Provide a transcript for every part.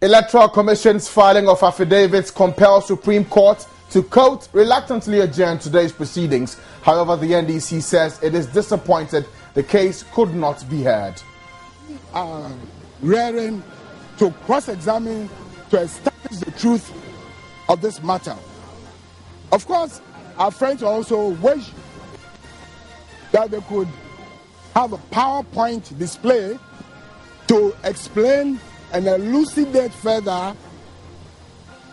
Electoral Commission's filing of affidavits compels Supreme Court to, quote, reluctantly adjourn today's proceedings. However, the NDC says it is disappointed the case could not be heard. Raring to cross-examine to establish the truth of this matter. Of course, our friends also wish that they could have a PowerPoint display to explain and elucidate further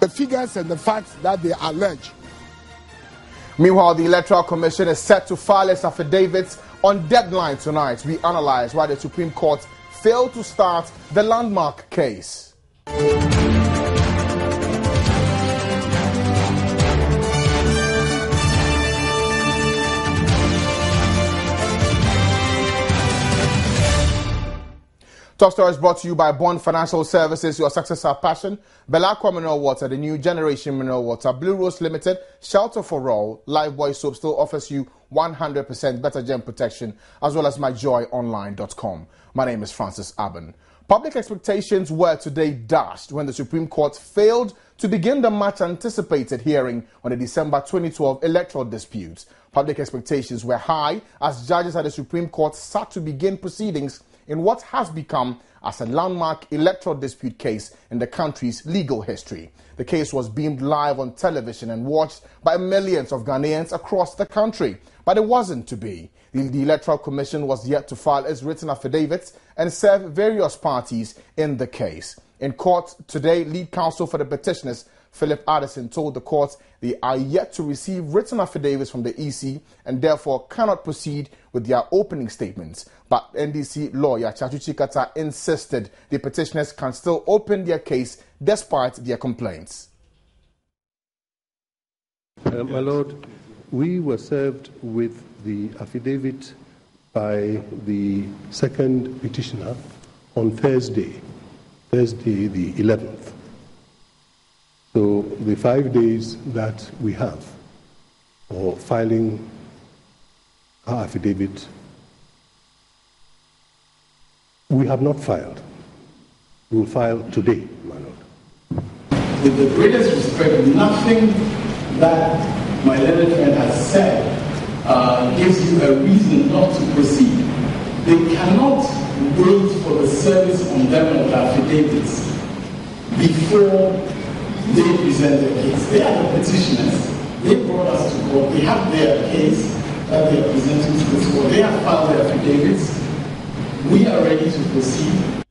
the figures and the facts that they allege. Meanwhile, the Electoral Commission is set to file its affidavits on deadline tonight. We analyze why the Supreme Court failed to start the landmark case. Top Story is brought to you by Bond Financial Services, your success, our passion. Belacqua Mineral Water, the new generation mineral water. Blue Rose Limited, Shelter for All. Lifebuoy Soap still offers you 100% better germ protection, as well as myjoyonline.com. My name is Francis Aben. Public expectations were today dashed when the Supreme Court failed to begin the much anticipated hearing on the December 2012 electoral disputes. Public expectations were high as judges at the Supreme Court sat to begin proceedings in what has become as a landmark electoral dispute case in the country's legal history. The case was beamed live on television and watched by millions of Ghanaians across the country. But it wasn't to be. The Electoral Commission was yet to file its written affidavits and serve various parties in the case. In court today, lead counsel for the petitioners, Philip Addison, told the court they are yet to receive written affidavits from the EC and therefore cannot proceed with their opening statements. But NDC lawyer Chachuchi Kata insisted the petitioners can still open their case despite their complaints. My Lord, we were served with the affidavit by the second petitioner on Thursday the 11th. So the 5 days that we have for filing our affidavit, we have not filed. We will file today, my Lord. With the greatest respect, nothing that my learned friend has said gives you a reason not to proceed. They cannot wait for the service on them of the affidavits before they present their case. They are the petitioners. They brought us to court. They have their case that they are presenting to this court. They have filed their affidavits. We are ready to proceed.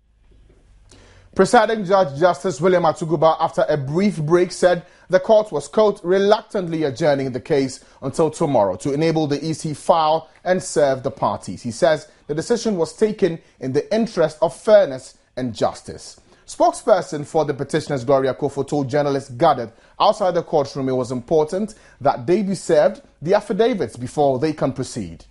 Presiding Judge Justice William Atuguba, after a brief break, said the court was, quote, reluctantly adjourning the case until tomorrow to enable the EC file and serve the parties. He says the decision was taken in the interest of fairness and justice. Spokesperson for the petitioners, Gloria Kofo, told journalists gathered outside the courtroom it was important that they be served the affidavits before they can proceed.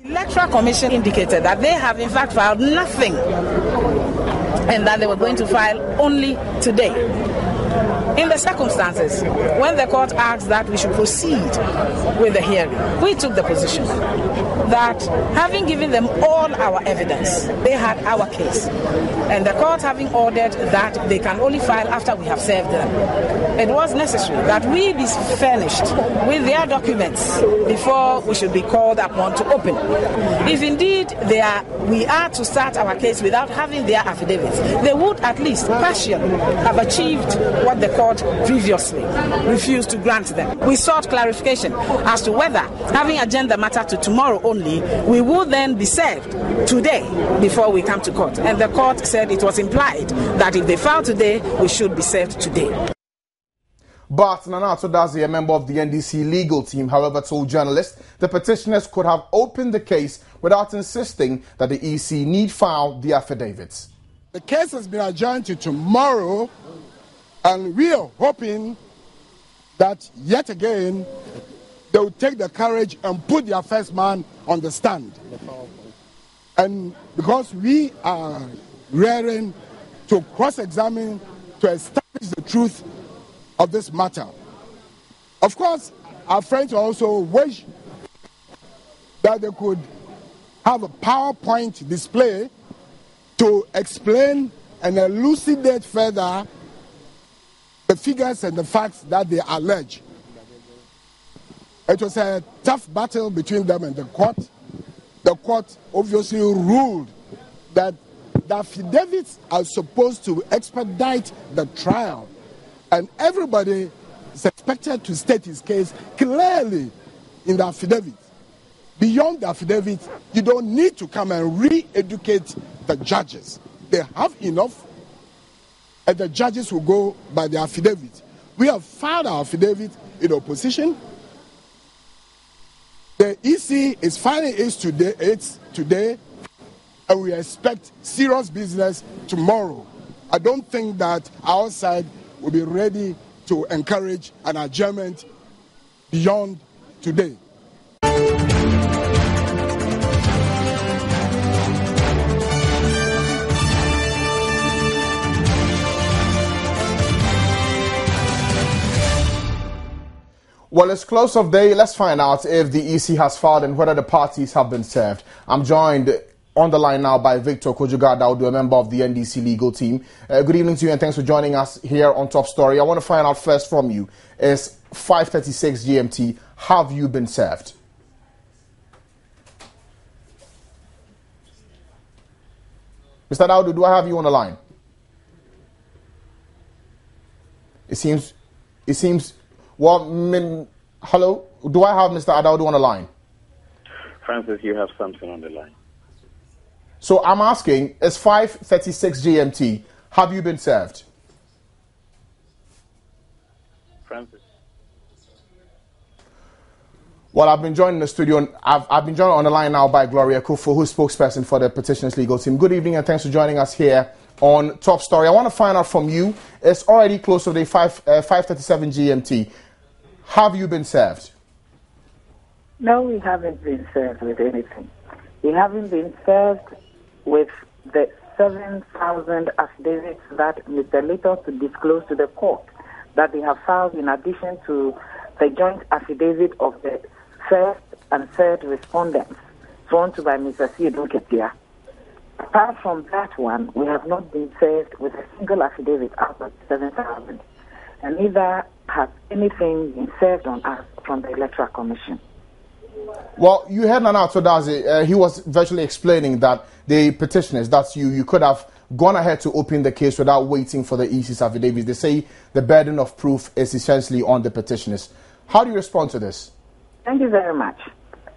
The Electoral Commission indicated that they have in fact filed nothing and that they were going to file only today. In the circumstances, when the court asked that we should proceed with the hearing, we took the position that having given them all our evidence, they had our case. And the court having ordered that they can only file after we have served them, it was necessary that we be furnished with their documents before we should be called upon to open. If indeed we are to start our case without having their affidavits, they would at least partially have achieved what the court previously refused to grant them. We sought clarification as to whether, having adjourned the matter to tomorrow only, we would then be served today before we come to court. And the court said it was implied that if they filed today, we should be served today. But Nana Atodazi, a member of the NDC legal team, however, told journalists the petitioners could have opened the case without insisting that the EC need file the affidavits. The case has been adjourned to tomorrow, and we are hoping that yet again they will take the courage and put their first man on the stand. And because we are raring to cross-examine to establish the truth of this matter. Of course, our friends also wish that they could have a PowerPoint display to explain and elucidate further the figures and the facts that they allege. It was a tough battle between them and the court. The court obviously ruled that the affidavits are supposed to expedite the trial, and everybody is expected to state his case clearly in the affidavit. Beyond the affidavit, you don't need to come and re-educate the judges. They have enough, and the judges will go by the affidavit. We have filed our affidavit in opposition. The EC is filing it today, and we expect serious business tomorrow. I don't think that our side will be ready to encourage an adjournment beyond today. Well, it's close of day. Let's find out if the EC has filed and whether the parties have been served. I'm joined on the line now by Victor Kojuga-Daudu, a member of the NDC legal team. Good evening to you and thanks for joining us here on Top Story. I want to find out first from you, it's 5:36 GMT. Have you been served? Mr. Daudu, do I have you on the line? It seems, well, hello? Do I have Mr. Adaudu on the line? Francis, you have something on the line. So I'm asking, it's 5:36 GMT. Have you been served? Francis. Well, I've been joined in the studio. I've been joined on the line now by Gloria Kufu, who's spokesperson for the petitioners legal team. Good evening and thanks for joining us here on Top Story. I want to find out from you, it's already close to the 5:37 GMT. Have you been served? No, we haven't been served with anything. We haven't been served with the 7,000 affidavits that Mr. Little to disclose to the court that they have filed in addition to the joint affidavit of the first and third respondents sworn to by Mr. Siedo Ketia. Apart from that one, we have not been served with a single affidavit out of 7,000, and neither has anything been served on us from the Electoral Commission. Well, you heard Nana Todazi. He was virtually explaining that the petitioners, that's you could have gone ahead to open the case without waiting for the EC's affidavits. They say the burden of proof is essentially on the petitioners. How do you respond to this? Thank you very much.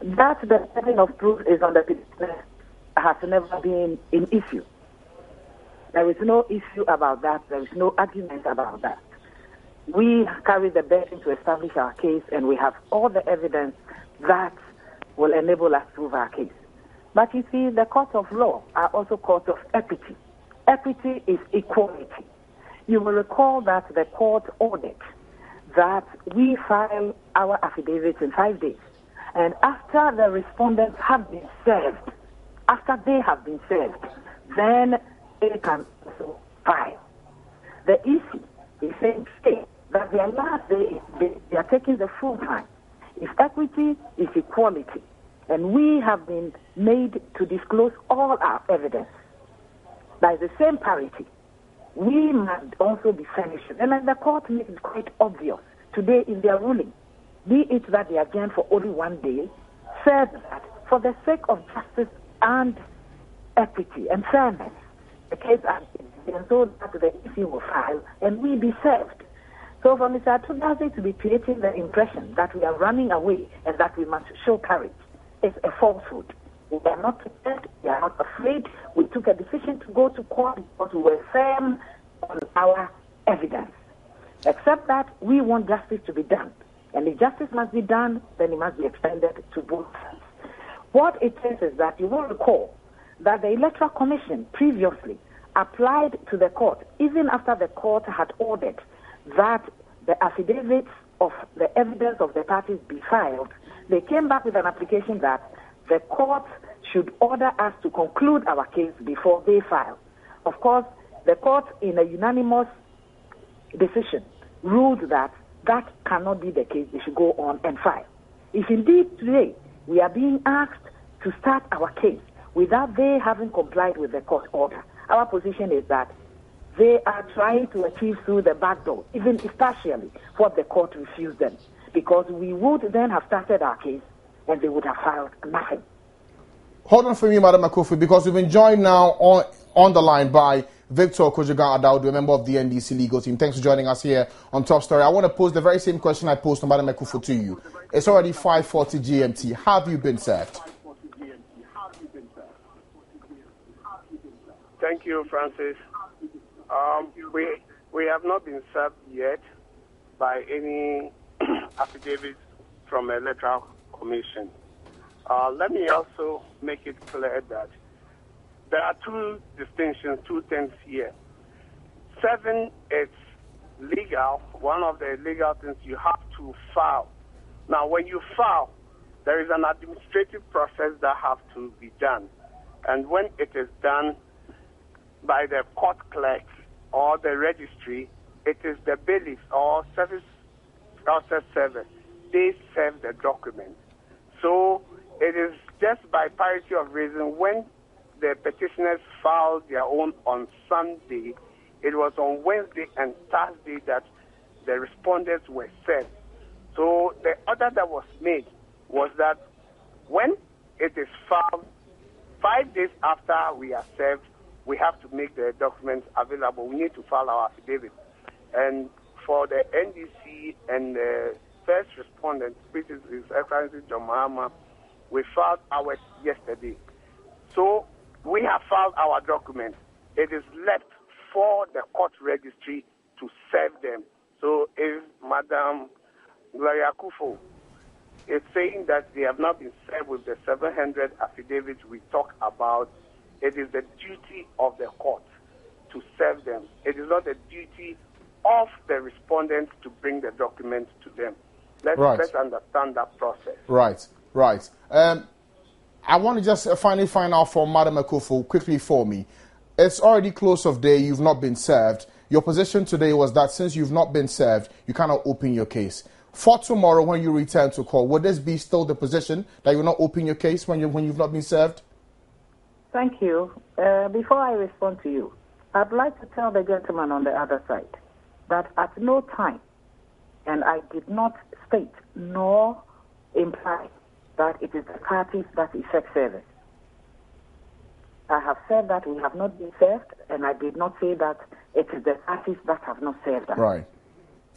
That the burden of proof is on the petitioners has never been an issue. There is no issue about that. There is no argument about that. We carry the burden to establish our case, and we have all the evidence that will enable us to prove our case. But you see, the courts of law are also courts of equity. Equity is equality. You will recall that the court ordered that we file our affidavits in 5 days. And after the respondents have been served, then they can also file. The issue is saying that their last day, they are taking the full time. If equity is equality, and we have been made to disclose all our evidence by the same parity, we must also be furnished. And then the court makes it quite obvious today in their ruling, be it that they adjourned for only 1 day, said that for the sake of justice and equity and fairness, the case and so that the EC will file and we be served. So for Mr. Atudazi to be creating the impression that we are running away and that we must show courage is a falsehood. We are not prepared, we are not afraid. We took a decision to go to court because we were firm on our evidence. Except that we want justice to be done. And if justice must be done, then it must be extended to both sides. What it is that you will recall that the Electoral Commission previously applied to the court, even after the court had ordered that the affidavits of the evidence of the parties be filed, they came back with an application that the court should order us to conclude our case before they file. Of course, the court, in a unanimous decision, ruled that that cannot be the case. They should go on and file. If indeed today we are being asked to start our case without they having complied with the court order, our position is that they are trying to achieve through the back door, even if partially, what the court refused them. Because we would then have started our case and they would have filed nothing. Hold on for me, Madam Akufu, because we've been joined now on the line by Victor Kojogan Adaudu, a member of the NDC legal team. Thanks for joining us here on Top Story. I want to pose the very same question I posed to Madam Akufu to you. It's already 5:40 GMT. Have you been served? Thank you, Francis. We have not been served yet by any affidavits from the Electoral Commission. Let me also make it clear that there are two distinctions, two things here. Serving is legal. One of the legal things you have to file. Now, when you file, there is an administrative process that has to be done. And when it is done by the court clerk or the registry, it is the bailiff or service process server. They serve the document. So it is just by parity of reason when the petitioners filed their own on Sunday, it was on Wednesday and Thursday that the respondents were served. So the order that was made was that when it is filed, 5 days after we are served, we have to make the documents available. We need to file our affidavit. And for the NDC and the first respondent, which is His Excellency John Mahama, we filed ours yesterday. So we have filed our documents. It is left for the court registry to serve them. So if Madam Gloria Akufo is saying that they have not been served with the 700 affidavits we talk about, it is the duty of the court to serve them. It is not the duty of the respondents to bring the documents to them. Let's understand that process. Right. I want to just finally find out from Madam Akufu quickly for me. It's already close of day. You've not been served. Your position today was that since you've not been served, you cannot open your case. For tomorrow, when you return to court, would this be still the position that you will not open your case when you've not been served? Thank you. Before I respond to you, I'd like to tell the gentleman on the other side that at no time, and I did not state nor imply that it is the parties that effect service. I have said that we have not been served, and I did not say that it is the parties that have not served us. Right.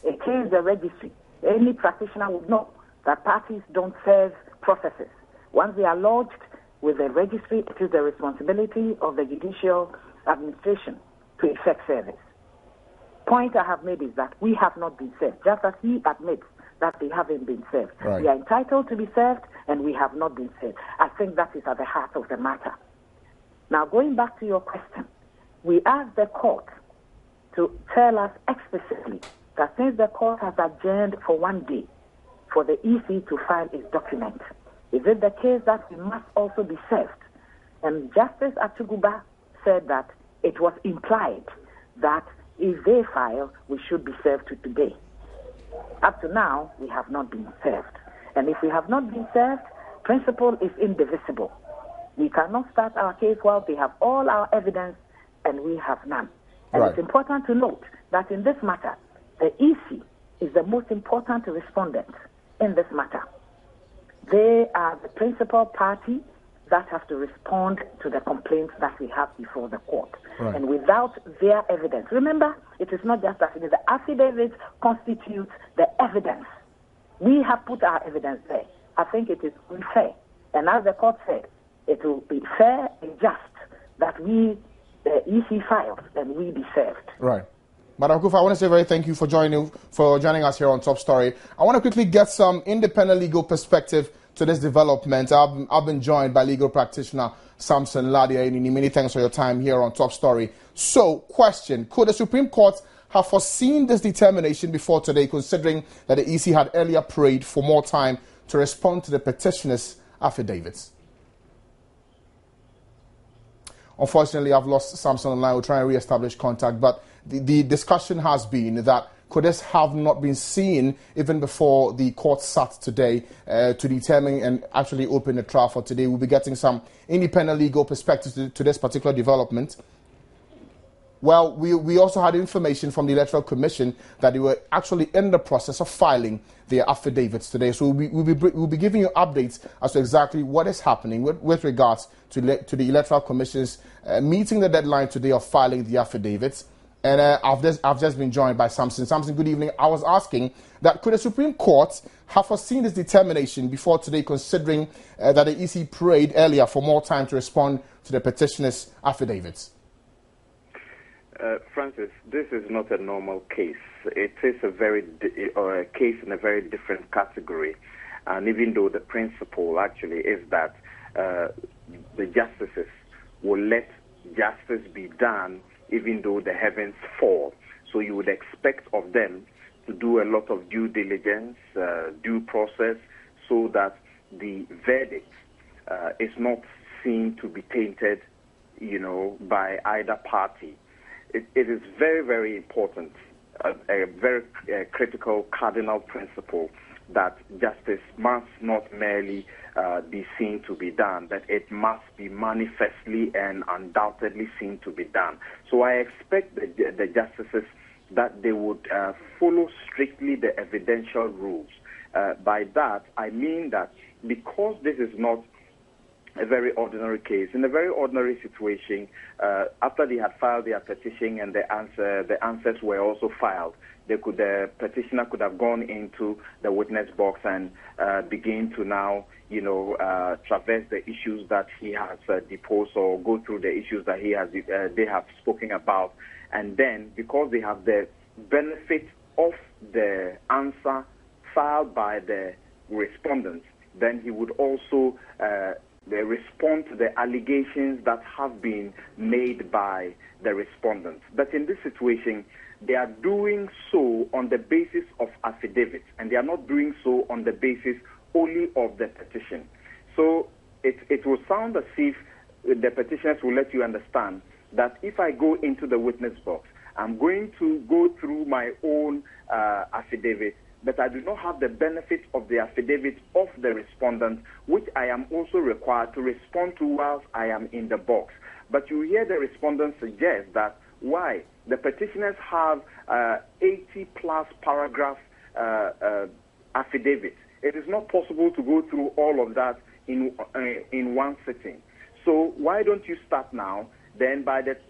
It is the registry. Any practitioner would know that parties don't serve processes. Once they are lodged with the registry, it is the responsibility of the judicial administration to effect service. Point I have made is that we have not been served, just as he admits that they haven't been served. Right. We are entitled to be served, and we have not been served. I think that is at the heart of the matter. Now, going back to your question, we asked the court to tell us explicitly that since the court has adjourned for 1 day for the EC to file its document, is it the case that we must also be served? And Justice Atuguba said that it was implied that if they file, we should be served today. Up to now, we have not been served. And if we have not been served, principle is indivisible. We cannot start our case while they have all our evidence and we have none. And Right. It's important to note that in this matter, the EC is the most important respondent in this matter. They are the principal party that has to respond to the complaints that we have before the court. Right. And without their evidence, remember, it is not just affidavits. The affidavits constitute the evidence. We have put our evidence there. I think it is unfair. And as the court said, it will be fair and just that we, the EC files, and we be served. Right. Madam Akufu, I want to say very thank you for joining us here on Top Story. I want to quickly get some independent legal perspective to this development. I've been joined by legal practitioner Samson Ladia. Many thanks for your time here on Top Story. So, question, could the Supreme Court have foreseen this determination before today, considering that the EC had earlier prayed for more time to respond to the petitioner's affidavits? Unfortunately, I've lost Samson online. We'll try and re-establish contact. But the discussion has been that could this have not been seen even before the court sat today to determine and actually open the trial for today? We'll be getting some independent legal perspectives to this particular development. Well, we also had information from the Electoral Commission that they were actually in the process of filing their affidavits today. So we'll be giving you updates as to exactly what is happening with regards to the Electoral Commission's meeting the deadline today of filing the affidavits. And I've just been joined by Samson. Samson, good evening. I was asking that could the Supreme Court have foreseen this determination before today, considering that the EC prayed earlier for more time to respond to the petitioner's affidavits? Francis, this is not a normal case. It is a case in a very different category. And even though the principle actually is that the justices will let justice be done even though the heavens fall. So you would expect of them to do a lot of due diligence, due process, so that the verdict is not seen to be tainted, by either party. It is very, very important, a very critical cardinal principle that justice must not merely be seen to be done, but it must be manifestly and undoubtedly seen to be done. So I expect the justices that they would follow strictly the evidential rules. By that, I mean that because this is not a very ordinary case, in a very ordinary situation, after they had filed their petition and the answers were also filed, the petitioner could have gone into the witness box and begin to now, traverse the issues that he has deposed, or go through the issues that they have spoken about, and then because they have the benefit of the answer filed by the respondents, then he would also they respond to the allegations that have been made by the respondents. But in this situation, they are doing so on the basis of affidavits, and they are not doing so on the basis only of the petition. So it will sound as if the petitioners will let you understand that if I go into the witness box, I'm going to go through my own affidavit, but I do not have the benefit of the affidavit of the respondent, which I am also required to respond to whilst I am in the box. But you hear the respondent suggest that why? The petitioners have 80-plus paragraph affidavits. It is not possible to go through all of that in one sitting. So why don't you start now? Then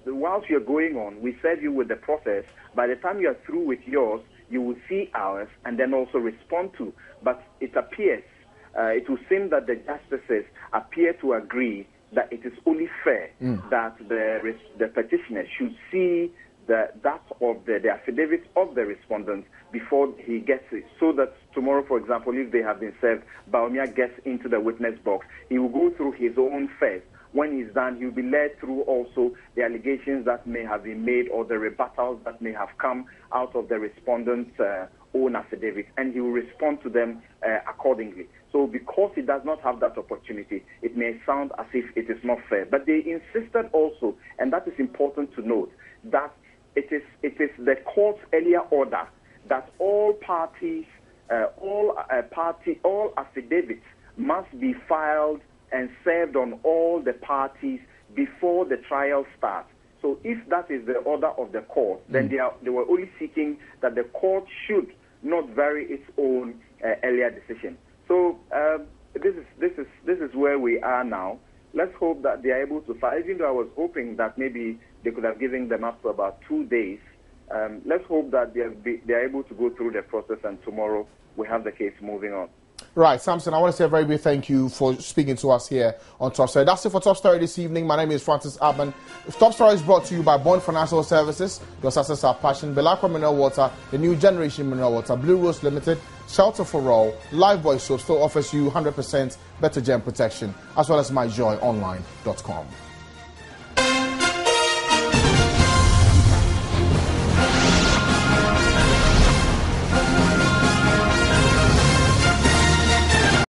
whilst you're going on, we serve you with the process. By the time you are through with yours, you will see ours and then also respond to. But it appears, it will seem that the justices appear to agree that it is only fair that the petitioner should see that of the affidavit of the respondent before he gets it, so that tomorrow, for example, if they have been served, Baumia gets into the witness box, he will go through his own first. When he's done, he'll be led through also the allegations that may have been made or the rebuttals that may have come out of the respondent's own affidavit, and he will respond to them accordingly. So because he does not have that opportunity, it may sound as if it is not fair. But they insisted also, and that is important to note, that it is the court's earlier order that all parties, all affidavits must be filed and served on all the parties before the trial starts. So if that is the order of the court, then they were only seeking that the court should not vary its own earlier decision. So this is where we are now. Let's hope that they are able to file. Even though I was hoping that maybe they could have given them up to about 2 days, let's hope that they are able to go through the process, and tomorrow we have the case moving on. Right, Samson, I want to say a very big thank you for speaking to us here on Top Story. That's it for Top Story this evening. My name is Francis Abman. Top Story is brought to you by Bond Financial Services, your success, our passion, Belacqua Mineral Water, the new generation mineral water, Blue Rose Limited, Shelter for All, Lifebuoy Soap still offers you 100% better germ protection, as well as myjoyonline.com.